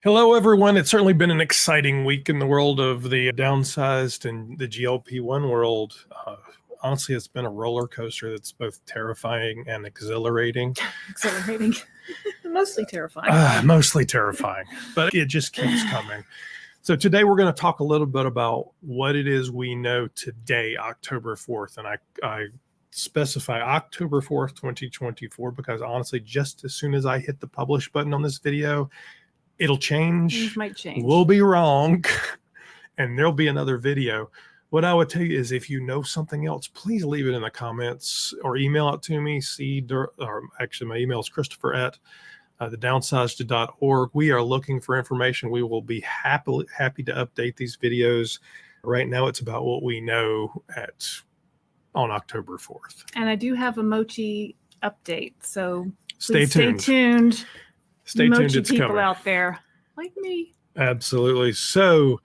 Hello, everyone. It's certainly been an exciting week in the world of the downsized and the GLP-1 world. Honestly, it's been a roller coaster that's both terrifying and exhilarating. Exhilarating. Mostly terrifying. Mostly terrifying, but it just keeps coming. So today we're going to talk a little bit about what it is we know today, October 4th. And I specify October 4th, 2024, because honestly, just as soon as I hit the publish button on this video, it'll change. Things might change. We'll be wrong, and there'll be another video. What I would tell you is if you know something else, please leave it in the comments or email it to me. Or actually, my email is Christopher at thedownsized.org. We are looking for information. We will be happy to update these videos. Right now, it's about what we know on October 4th. And I do have a mochi update, so stay tuned. Stay tuned, it's people coming. Out there like me. Absolutely. So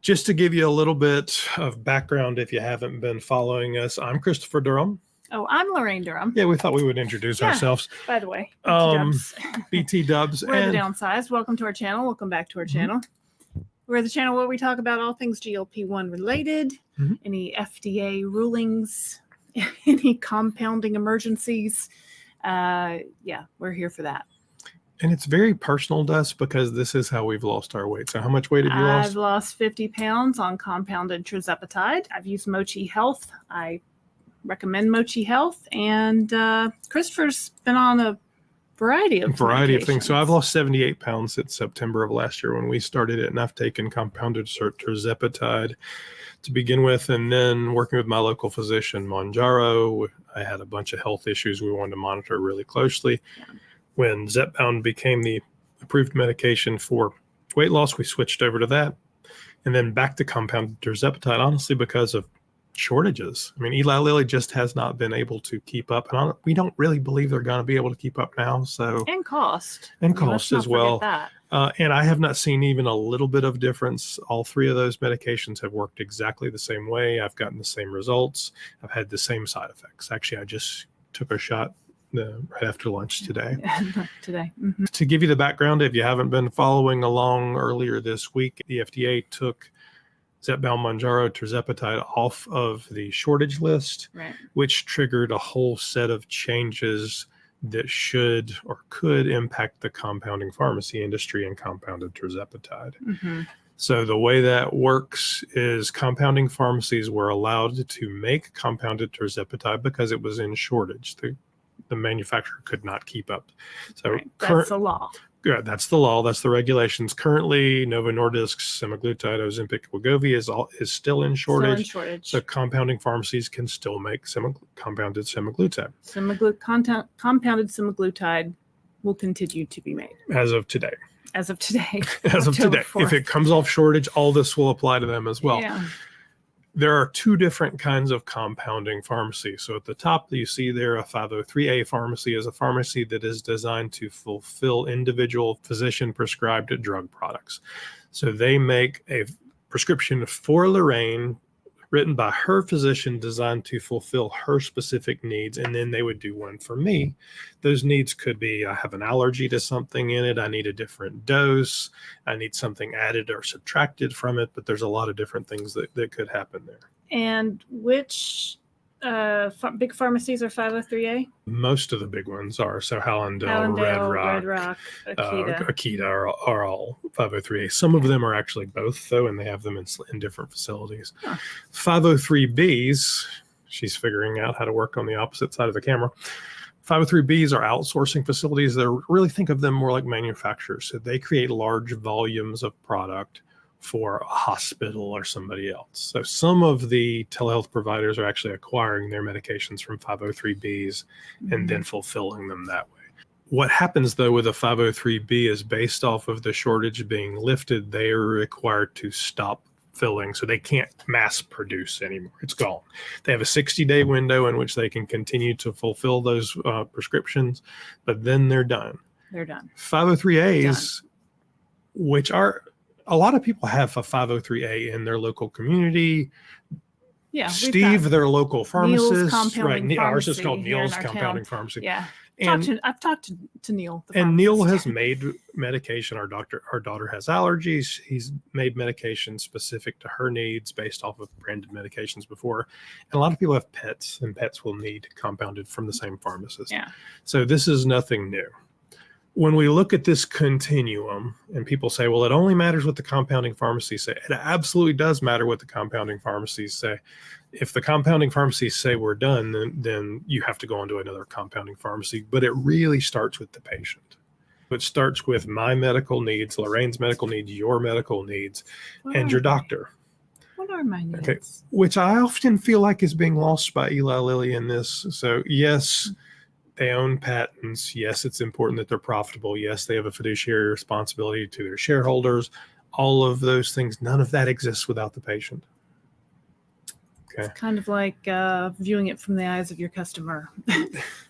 just to give you a little bit of background, if you haven't been following us, I'm Christopher Durham. Oh, I'm Laraine Durham. Yeah, we thought we would introduce ourselves. By the way, BT Dubs. We're the Downsized. Welcome to our channel. Welcome back to our channel. We're the channel where we talk about all things GLP-1 related, any FDA rulings, any compounding emergencies. We're here for that. And it's very personal to us because this is how we've lost our weight. So how much weight have you lost? I've lost 50 pounds on compounded Terzapatide. I've used Mochi Health. I recommend Mochi Health. And Christopher's been on a variety of things. So I've lost 78 pounds since September of last year when we started it. And I've taken compounded Terzapatide to begin with. And then working with my local physician, Mounjaro, I had a bunch of health issues we wanted to monitor really closely. Yeah. When Zepbound became the approved medication for weight loss, we switched over to that. And then back to compounded Terzapatide, honestly, because of shortages. I mean, Eli Lilly just has not been able to keep up. And we don't really believe they're going to be able to keep up now. And cost. And cost as well. And I have not seen even a little bit of difference. All three of those medications have worked exactly the same way. I've gotten the same results. I've had the same side effects. Actually, I just took a shot right after lunch today. To give you the background, if you haven't been following along, earlier this week, the FDA took Zepbound, Mounjaro, Terzapatide off of the shortage list, which triggered a whole set of changes that should or could impact the compounding pharmacy industry and compounded Terzapatide. So the way that works is compounding pharmacies were allowed to make compounded Terzapatide because it was in shortage. The manufacturer could not keep up. So that's the law. Yeah, that's the law. That's the regulations. Currently, Novo Nordisk's semaglutide, Ozempic, Wegovy is still in shortage. So compounding pharmacies can still make compounded semaglutide. Compounded semaglutide will continue to be made. As of today. As of today. If it comes off shortage, all this will apply to them as well. Yeah. There are two different kinds of compounding pharmacy. So at the top, you see there a 503A pharmacy is a pharmacy that is designed to fulfill individual physician-prescribed drug products. So they make a prescription for Laraine written by her physician designed to fulfill her specific needs, and then they would do one for me. Those needs could be, I have an allergy to something in it, I need a different dose, I need something added or subtracted from it, but there's a lot of different things that could happen there. And which big pharmacies are 503A? Most of the big ones are. So Hallandale, Red Rock, Akita are all 503A. Some of them are actually both, though, and they have them in different facilities. 503Bs, she's figuring out how to work on the opposite side of the camera. 503Bs are outsourcing facilities. They really think of them more like manufacturers. So they create large volumes of product for a hospital or somebody else. So some of the telehealth providers are actually acquiring their medications from 503Bs and then fulfilling them that way. What happens, though, with a 503B is based off of the shortage being lifted, they are required to stop filling. So they can't mass produce anymore. It's gone. They have a 60-day window in which they can continue to fulfill those prescriptions, but then they're done. 503As, which are... A lot of people have a 503A in their local community. Yeah, Steve, their local pharmacist, right? Ours is called Neil's Compounding Pharmacy. Yeah, I've talked to Neil. And Neil has made medication. Our daughter has allergies. He's made medication specific to her needs based off of branded medications before. And a lot of people have pets, and pets will need compounded from the same pharmacist. Yeah. So this is nothing new. When we look at this continuum and people say, well, it only matters what the compounding pharmacies say. It absolutely does matter what the compounding pharmacies say. If the compounding pharmacies say we're done, then you have to go on to another compounding pharmacy. But it really starts with the patient. It starts with my medical needs, Lorraine's medical needs, your medical needs, and your doctor. What are my needs? Okay. Which I often feel like is being lost by Eli Lilly in this. So yes, they own patents. Yes, it's important that they're profitable. Yes, they have a fiduciary responsibility to their shareholders. All of those things, none of that exists without the patient. Okay. It's kind of like viewing it from the eyes of your customer,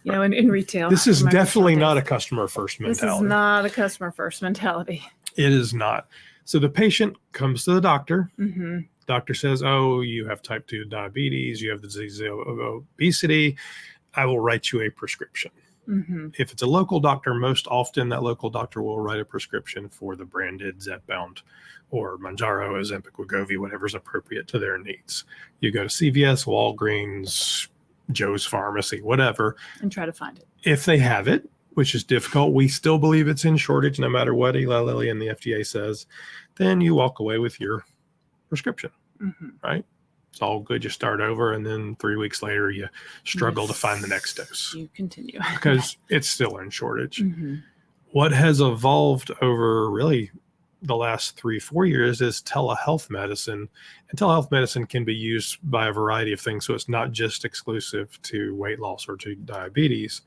in retail. This is definitely not a customer first mentality. This is not a customer first mentality. It is not. So the patient comes to the doctor. Mm-hmm. Doctor says, oh, you have type 2 diabetes. You have the disease of obesity. I will write you a prescription. Mm-hmm. If it's a local doctor, most often that local doctor will write a prescription for the branded Zepbound or Mounjaro, Ozempic, Wegovy, whatever's appropriate to their needs. You go to CVS, Walgreens, Joe's Pharmacy, whatever. And try to find it. If they have it, which is difficult, we still believe it's in shortage no matter what Eli Lilly and the FDA says, then you walk away with your prescription, right? It's all good. You start over, and then 3 weeks later, you struggle to find the next dose. You continue. Because it's still in shortage. Mm-hmm. What has evolved over really the last 3-4 years is telehealth medicine. And telehealth medicine can be used by a variety of things. So it's not just exclusive to weight loss or to diabetes.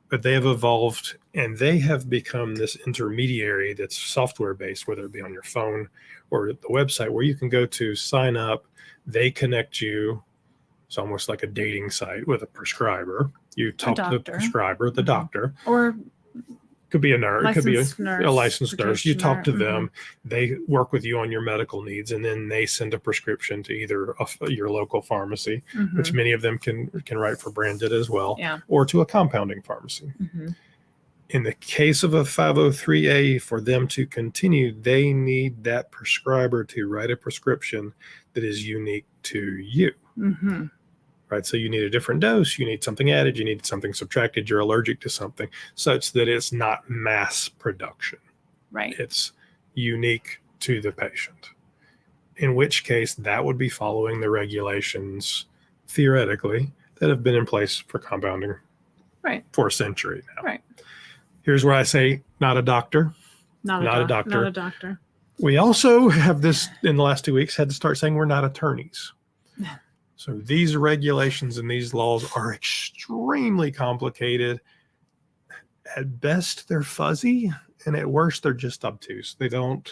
But they have evolved, and they have become this intermediary that's software-based, whether it be on your phone or the website, where you can go to sign up. They connect you. It's almost like a dating site with a prescriber. You talk to the prescriber, the doctor. Or could be a nurse, it could be a licensed nurse. You talk to them. They work with you on your medical needs, and then they send a prescription to either your local pharmacy, which many of them can write for branded as well, or to a compounding pharmacy. In the case of a 503A, for them to continue, they need that prescriber to write a prescription that is unique to you. Right. So you need a different dose, you need something added, you need something subtracted, you're allergic to something, such that it's not mass production. Right. It's unique to the patient. In which case, that would be following the regulations, theoretically, that have been in place for compounding for a century now. Right. Here's where I say, not a doctor. Not a doctor. We also have this, in the last 2 weeks, had to start saying we're not attorneys. So these regulations and these laws are extremely complicated. At best, they're fuzzy, and at worst, they're just obtuse. They don't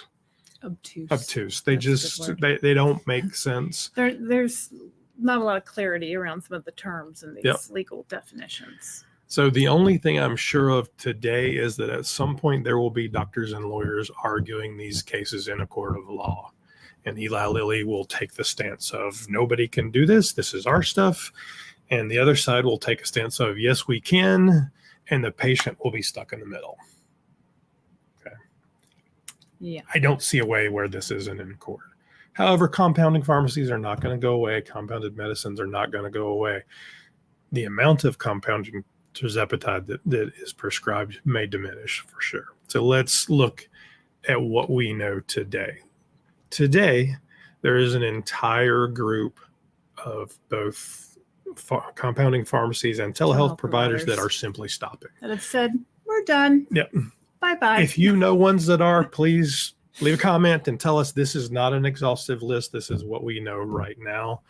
obtuse. They just they don't make sense. There's not a lot of clarity around some of the terms in these legal definitions. So the only thing I'm sure of today is that at some point there will be doctors and lawyers arguing these cases in a court of law. And Eli Lilly will take the stance of nobody can do this. This is our stuff. And the other side will take a stance of yes, we can. And the patient will be stuck in the middle. Okay. Yeah. I don't see a way where this isn't in court. However, compounding pharmacies are not going to go away. Compounded medicines are not going to go away. The amount of compounding Terzapatide that is prescribed may diminish for sure. So let's look at what we know today. Today, there is an entire group of both compounding pharmacies and telehealth providers that are simply stopping. That have said, we're done. Yep. Bye-bye. If you know ones that are, please leave a comment and tell us this is not an exhaustive list. This is what we know right now.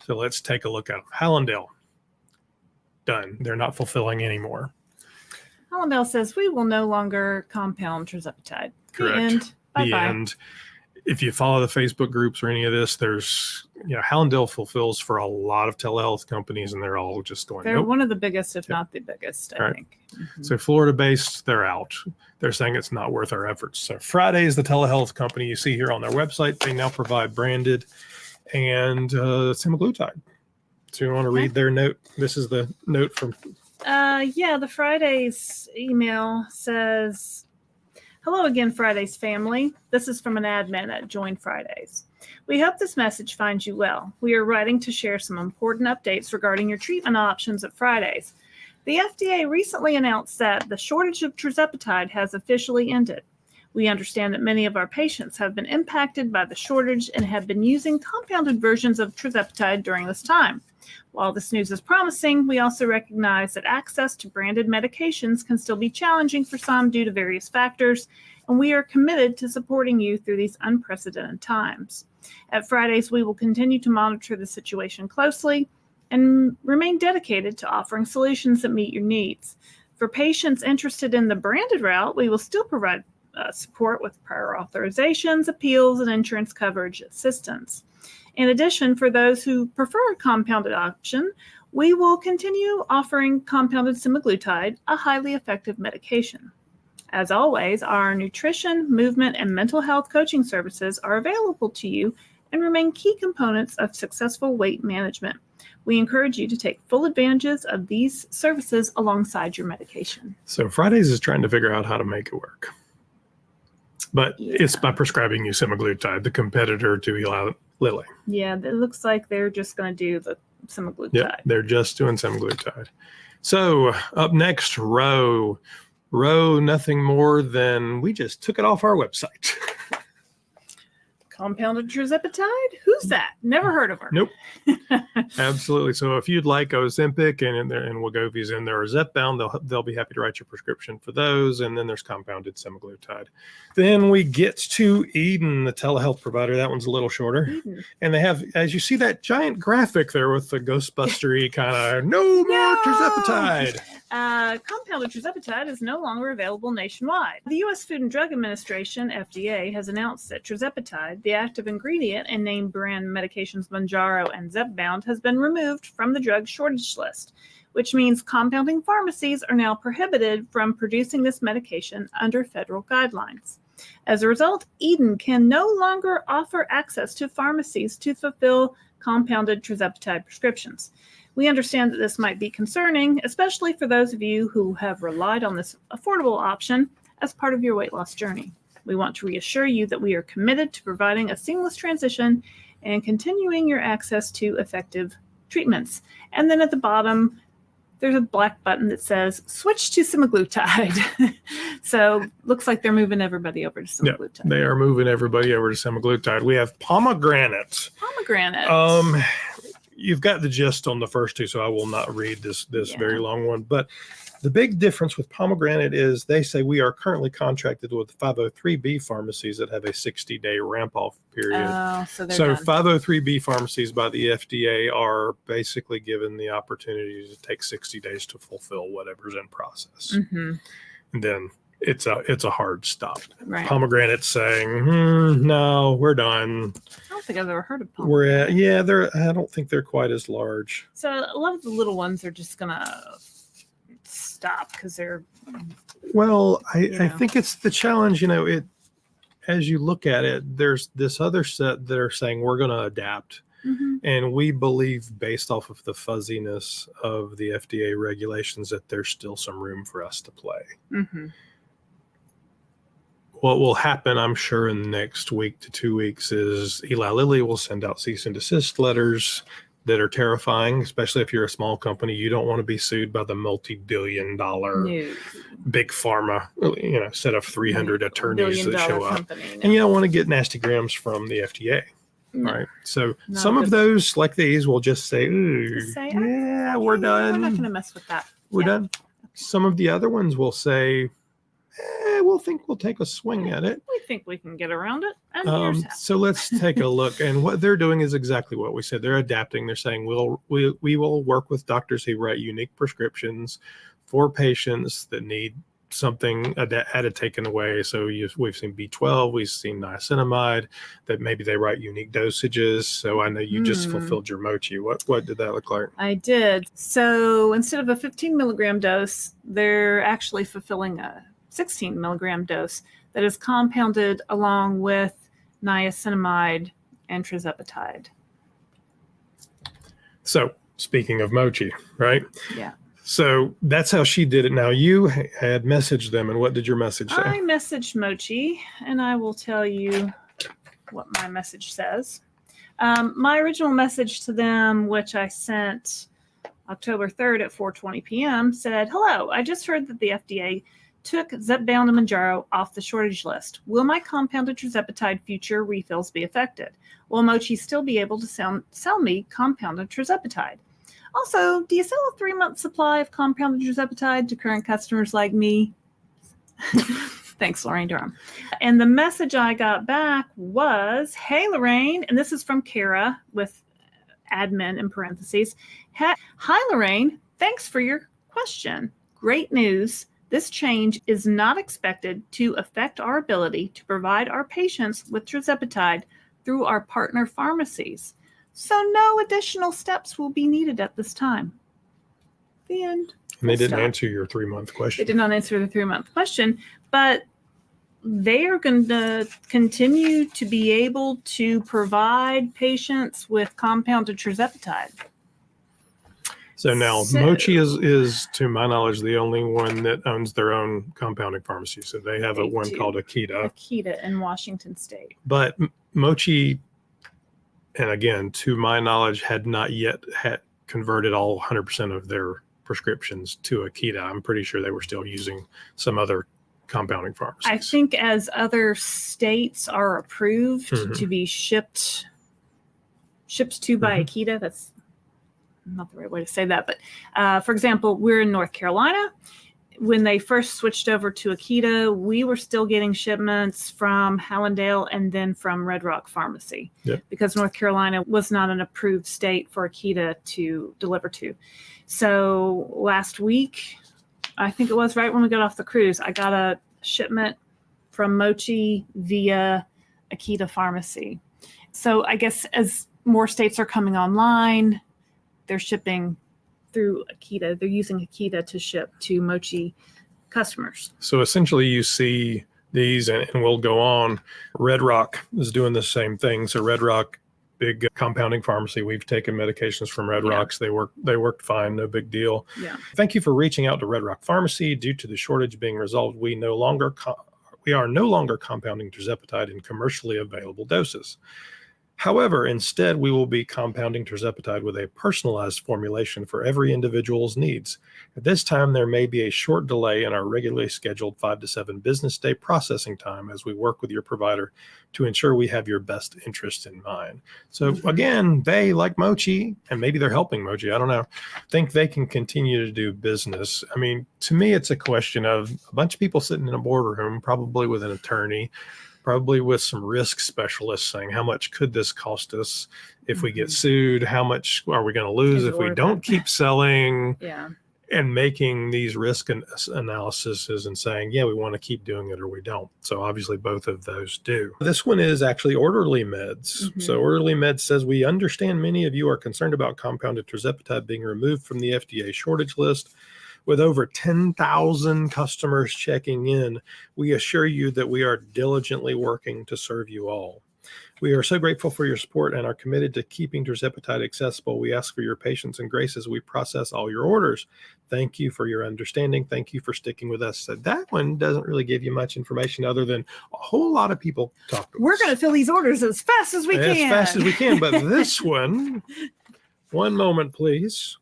So let's take a look at them. Hallandale. Done. They're not fulfilling anymore. Hallandale says we will no longer compound Terzapatide. Correct. The end. Bye-bye. The end. If you follow the Facebook groups or any of this, there's, Hallandale fulfills for a lot of telehealth companies, and they're all just going, they're one of the biggest, if not the biggest, I think. So Florida-based, they're out. They're saying it's not worth our efforts. So Friday is the telehealth company you see here on their website. They now provide branded and semaglutide. So you want to read their note. This is the note from The Fridays email says, "Hello again, Fridays family. This is from an admin at Join Fridays. We hope this message finds you well. We are writing to share some important updates regarding your treatment options at Fridays. The FDA recently announced that the shortage of Terzapatide has officially ended. We understand that many of our patients have been impacted by the shortage and have been using compounded versions of Terzapatide during this time. While this news is promising, we also recognize that access to branded medications can still be challenging for some due to various factors, and we are committed to supporting you through these unprecedented times. At Fridays, we will continue to monitor the situation closely and remain dedicated to offering solutions that meet your needs. For patients interested in the branded route, we will still provide support with prior authorizations, appeals, and insurance coverage assistance. In addition, for those who prefer a compounded option, we will continue offering compounded semaglutide, a highly effective medication. As always, our nutrition, movement, and mental health coaching services are available to you and remain key components of successful weight management. We encourage you to take full advantages of these services alongside your medication." So Fridays is trying to figure out how to make it work. But it's by prescribing you semaglutide, the competitor to Eli Lilly. Yeah, it looks like they're just going to do the semaglutide. Yeah, they're just doing semaglutide. So up next, Roe, nothing more than we just took it off our website. Compounded Terzapatide? Who's that? Never heard of her. Nope. Absolutely. So if you'd like Ozempic and Wegovy's in there, or Zepbound, they'll be happy to write your prescription for those. And then there's compounded semaglutide. Then we get to Eden, the telehealth provider. That one's a little shorter. Eden. And they have, as you see, that giant graphic there with the Ghostbustery kind of no more Terzapatide. Compounded Terzapatide is no longer available nationwide. The U.S. Food and Drug Administration, FDA, has announced that Terzapatide, the active ingredient in name brand medications Mounjaro and Zepbound, has been removed from the drug shortage list, which means compounding pharmacies are now prohibited from producing this medication under federal guidelines. As a result, Eden can no longer offer access to pharmacies to fulfill compounded Terzapatide prescriptions. We understand that this might be concerning, especially for those of you who have relied on this affordable option as part of your weight loss journey. We want to reassure you that we are committed to providing a seamless transition and continuing your access to effective treatments. And then at the bottom, there's a black button that says switch to semaglutide. So looks like they're moving everybody over to semaglutide. Yeah, they are moving everybody over to semaglutide. We have pomegranate. You've got the gist on the first two, so I will not read this very long one. But the big difference with pomegranate is they say we are currently contracted with 503B pharmacies that have a 60-day ramp-off period. So 503B pharmacies by the FDA are basically given the opportunity to take 60 days to fulfill whatever's in process. Mm-hmm. And then it's a hard stop. Right. Pomegranate's saying, no, we're done. I don't think I've ever heard of pomegranate. I don't think they're quite as large. So a lot of the little ones are just gonna stop because they're. Well, I think it's the challenge. As you look at it, there's this other set that are saying we're going to adapt. Mm-hmm. And we believe, based off of the fuzziness of the FDA regulations, that there's still some room for us to play. Mm-hmm. What will happen, I'm sure, in the next week to 2 weeks is Eli Lilly will send out cease and desist letters that are terrifying, especially if you're a small company. You don't want to be sued by the multi-billion-dollar big pharma, set of 300 attorneys that show up. And you don't want to get nasty grams from the FDA. No. Right. So some of those, like these, will just say, we're done. We're not going to mess with that. We're done. Some of the other ones will say, we'll take a swing at it. We think we can get around it. And so let's take a look. And what they're doing is exactly what we said. They're adapting. They're saying we will work with doctors who write unique prescriptions for patients that need something added taken away. So we've seen B12, we've seen niacinamide, that maybe they write unique dosages. So I know you just fulfilled your mochi. What did that look like? I did. So instead of a 15 milligram dose, they're actually fulfilling a 16 milligram dose that is compounded along with niacinamide and Terzapatide. So speaking of mochi, right? Yeah. So that's how she did it. Now you had messaged them, and what did your message say? I messaged Mochi, and I will tell you what my message says. My original message to them, which I sent October 3rd at 4:20 p.m., said, "Hello, I just heard that the FDA took Zepbound and Mounjaro off the shortage list. Will my compounded Terzapatide future refills be affected? Will Mochi still be able to sell me compounded Terzapatide? Also, do you sell a 3-month supply of compounded Terzapatide to current customers like me?" Thanks, Laraine Durham. And the message I got back was, "Hey, Laraine," and this is from Kara with admin in parentheses. "Hi, Laraine. Thanks for your question. Great news. This change is not expected to affect our ability to provide our patients with Terzapatide through our partner pharmacies. So no additional steps will be needed at this time." The end. And they didn't answer your 3-month question. They did not answer the 3-month question, but they are going to continue to be able to provide patients with compounded Terzapatide. So now Mochi is, to my knowledge, the only one that owns their own compounding pharmacy. So they have one called Akita. Akita in Washington State. But Mochi, and again, to my knowledge, had not yet converted all 100% of their prescriptions to Akita. I'm pretty sure they were still using some other compounding pharmacies. I think as other states are approved to be shipped to by Akita, that's not the right way to say that, but for example, we're in North Carolina. When they first switched over to Akita, we were still getting shipments from Hallandale and then from Red Rock Pharmacy because North Carolina was not an approved state for Akita to deliver to. So last week, I think it was right when we got off the cruise, I got a shipment from Mochi via Akita Pharmacy. So I guess as more states are coming online, they're shipping through Akita. They're using Akita to ship to Mochi customers. So essentially you see these, and we'll go on. Red Rock is doing the same thing. So Red Rock, big compounding pharmacy. We've taken medications from Red Rocks. They worked fine. No big deal. Yeah. Thank you for reaching out to Red Rock Pharmacy. Due to the shortage being resolved, we are no longer compounding Terzapatide in commercially available doses. However, instead, we will be compounding Terzapatide with a personalized formulation for every individual's needs. At this time, there may be a short delay in our regularly scheduled 5 to 7 business day processing time as we work with your provider to ensure we have your best interests in mind. So again, they, like Mochi, and maybe they're helping Mochi, I don't know, think they can continue to do business. I mean, to me, it's a question of a bunch of people sitting in a boardroom, probably with an attorney, probably with some risk specialists saying, how much could this cost us if we get sued? How much are we going to lose if we don't keep selling? Yeah. And making these risk analyses and saying, yeah, we want to keep doing it or we don't. So obviously both of those do. This one is actually Orderly Meds. So Orderly Meds says, we understand many of you are concerned about compounded Terzapatide being removed from the FDA shortage list. With over 10,000 customers checking in, we assure you that we are diligently working to serve you all. We are so grateful for your support and are committed to keeping Terzapatide accessible. We ask for your patience and grace as we process all your orders. Thank you for your understanding. Thank you for sticking with us. So that one doesn't really give you much information other than a whole lot of people talk to us. We're going to fill these orders as fast as we can. As fast as we can. But this one moment, please.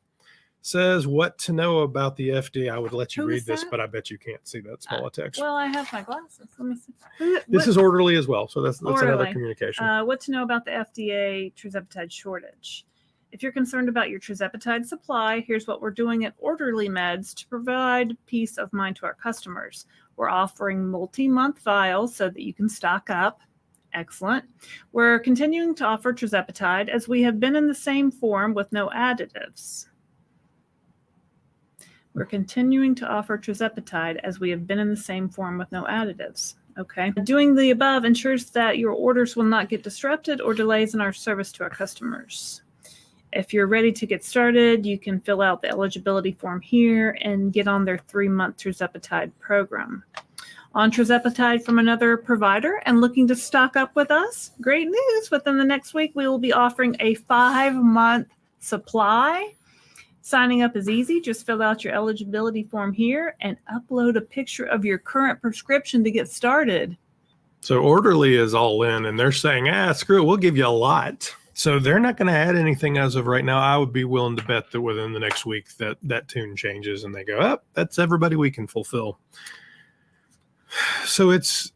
Says what to know about the FDA. I would let you read this, but I bet you can't see that small text. Well, I have my glasses. Let me see. This is Orderly as well, so that's another communication. What to know about the FDA Terzapatide shortage. If you're concerned about your Terzapatide supply, here's what we're doing at Orderly Meds to provide peace of mind to our customers. We're offering multi-month vials so that you can stock up. Excellent. We're continuing to offer Terzapatide as we have been in the same form with no additives. We're continuing to offer Terzapatide as we have been in the same form with no additives. Okay. Doing the above ensures that your orders will not get disrupted or delays in our service to our customers. If you're ready to get started, you can fill out the eligibility form here and get on their 3-month Terzapatide program. On Terzapatide from another provider and looking to stock up with us? Great news. Within the next week, we will be offering a 5-month supply. Signing up is easy. Just fill out your eligibility form here and upload a picture of your current prescription to get started. So Orderly is all in, and they're saying, screw it, we'll give you a lot. So they're not going to add anything as of right now. I would be willing to bet that within the next week that tune changes and they go, that's everybody we can fulfill. So it's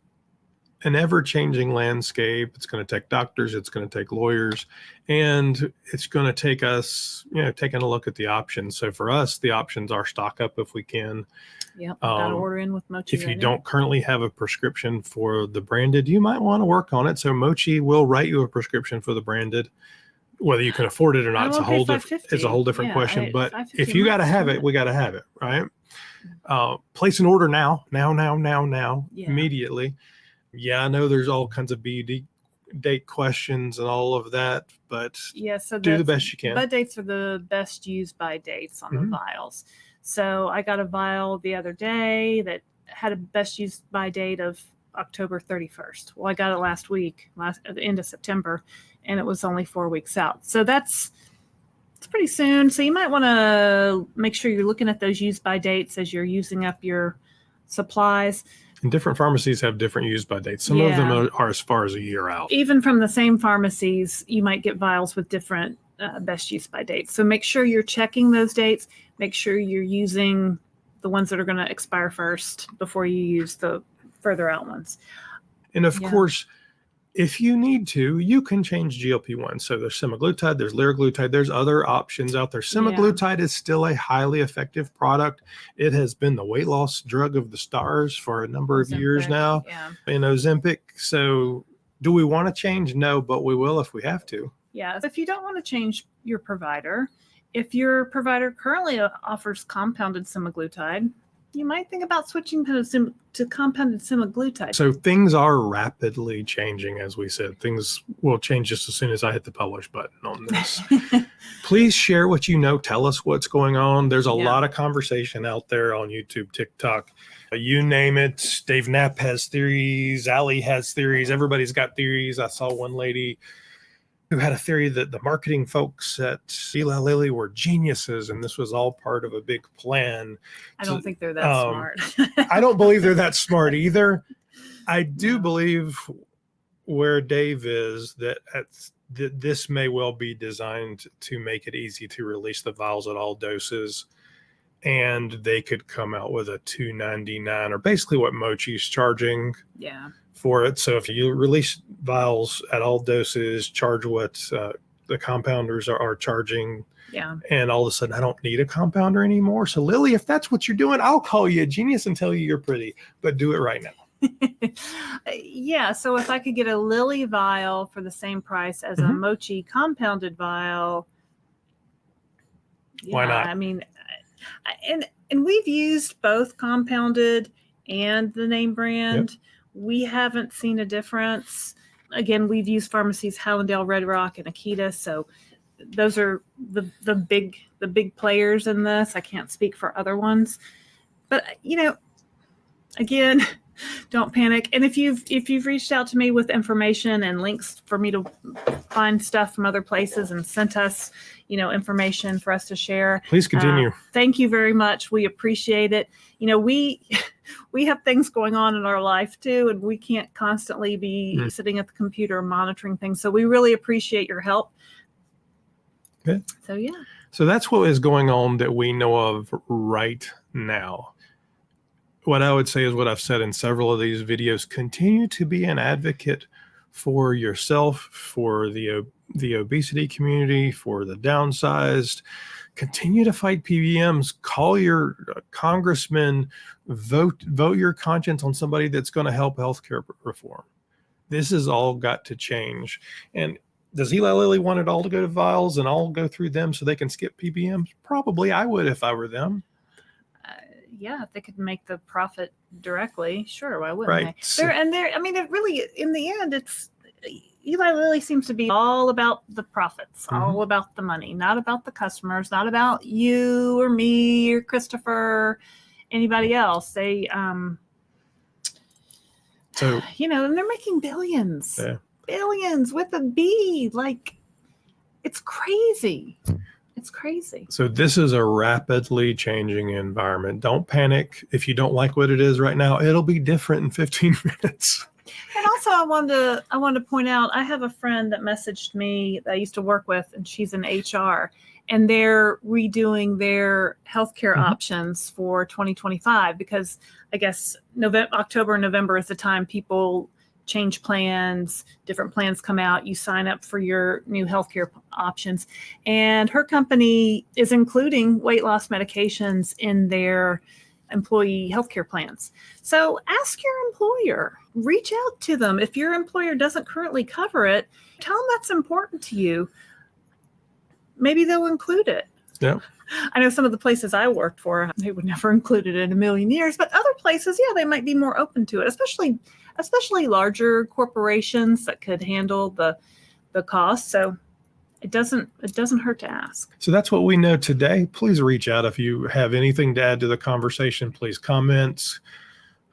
an ever-changing landscape. It's going to take doctors, it's going to take lawyers, and it's going to take us, taking a look at the options. So for us, the options are stock up if we can. Yep, got to order in with Mochi. If you don't currently have a prescription for the branded, you might want to work on it. So Mochi will write you a prescription for the branded. Whether you can afford it or not, it's a whole different question. But if you got to have it, we got to have it, right? Place an order now, immediately. Yeah, I know there's all kinds of BD date questions and all of that, but so do the best you can. Bud dates are the best used by dates on the vials. So I got a vial the other day that had a best used by date of October 31st. Well, I got it last week, at the end of September, and it was only 4 weeks out. So it's pretty soon. So you might want to make sure you're looking at those used by dates as you're using up your supplies. And different pharmacies have different used by dates. Some of them are as far as a year out. Even from the same pharmacies, you might get vials with different best use by dates. So make sure you're checking those dates. Make sure you're using the ones that are going to expire first before you use the further out ones. And of course, if you need to, you can change GLP-1. So there's semaglutide, there's liraglutide, there's other options out there. Semaglutide is still a highly effective product. It has been the weight loss drug of the stars for a number of years now. And Ozempic. So do we want to change? No, but we will if we have to. Yeah. If you don't want to change your provider, if your provider currently offers compounded semaglutide, you might think about switching to compounded semaglutide. So things are rapidly changing, as we said. Things will change just as soon as I hit the publish button on this. Please share what you know. Tell us what's going on. There's a lot of conversation out there on YouTube, TikTok. You name it. Dave Knapp has theories. Allie has theories. Everybody's got theories. I saw one lady who had a theory that the marketing folks at Eli Lilly were geniuses, and this was all part of a big plan. I don't think they're that smart. I don't believe they're that smart either. I do believe where Dave is that this may well be designed to make it easy to release the vials at all doses, and they could come out with a $2.99 or basically what Mochi's charging. For it. So if you release vials at all doses, charge what the compounders are charging. And all of a sudden I don't need a compounder anymore. So Lily, if that's what you're doing, I'll call you a genius and tell you you're pretty, but do it right now. So if I could get a Lilly vial for the same price as a Mochi compounded vial, why not? I mean, and we've used both compounded and the name brand. We haven't seen a difference. Again, we've used Pharmacies, Hallandale, Red Rock, and Akita. So those are the big players in this. I can't speak for other ones, but again, don't panic. And if you've reached out to me with information and links for me to find stuff from other places and sent us, information for us to share, please continue. Thank you very much. We appreciate it. We have things going on in our life too, and we can't constantly be sitting at the computer monitoring things. So we really appreciate your help. Okay. So that's what is going on that we know of right now. What I would say is what I've said in several of these videos: continue to be an advocate for yourself, for the obesity community, for the downsized. Continue to fight PBMs. Call your congressman. Vote your conscience on somebody that's going to help healthcare reform. This has all got to change. And does Eli Lilly want it all to go to vials and all go through them so they can skip PBMs? Probably I would if I were them. If they could make the profit directly, sure, why wouldn't they? It really, in the end, it's Eli Lilly seems to be all about the profits, all about the money, not about the customers, not about you or me or Christopher, anybody else. They, and they're making billions with a B. Like, it's crazy. It's crazy. So this is a rapidly changing environment. Don't panic. If you don't like what it is right now, it'll be different in 15 minutes. And also I wanted to point out, I have a friend that messaged me that I used to work with, and she's in HR, and they're redoing their healthcare options for 2025 because I guess October and November is the time people change plans, different plans come out, you sign up for your new healthcare options. And her company is including weight loss medications in their employee healthcare plans. So ask your employer, reach out to them. If your employer doesn't currently cover it, tell them that's important to you. Maybe they'll include it. Yeah. I know some of the places I worked for, they would never include it in a million years, but other places, yeah, they might be more open to it, especially larger corporations that could handle the cost. So it doesn't hurt to ask. So that's what we know today. Please reach out if you have anything to add to the conversation. Please comment,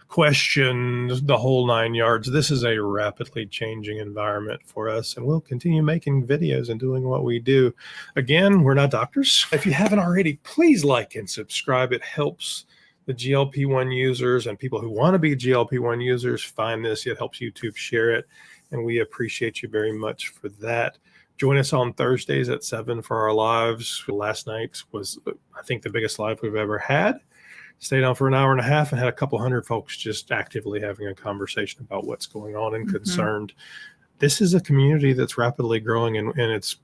questions, the whole 9 yards. This is a rapidly changing environment for us, and we'll continue making videos and doing what we do. Again, we're not doctors. If you haven't already, please like and subscribe. It helps the GLP-1 users and people who want to be GLP-1 users find this. It helps YouTube share it, and we appreciate you very much for that. Join us on Thursdays at 7 for our lives. Last night was, I think, the biggest live we've ever had. Stayed on for an hour and a half and had a couple hundred folks just actively having a conversation about what's going on and concerned. This is a community that's rapidly growing, and it's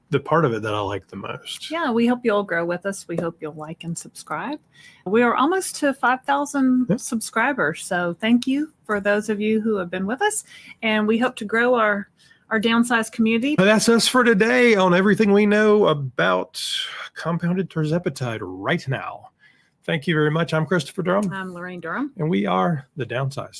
the part of it that I like the most. Yeah, we hope you'll grow with us. We hope you'll like and subscribe. We are almost to 5,000 subscribers. So thank you for those of you who have been with us. And we hope to grow our downsized community. That's us for today on everything we know about compounded Terzapatide right now. Thank you very much. I'm Christopher Durham. I'm Laraine Durham. And we are The Downsized.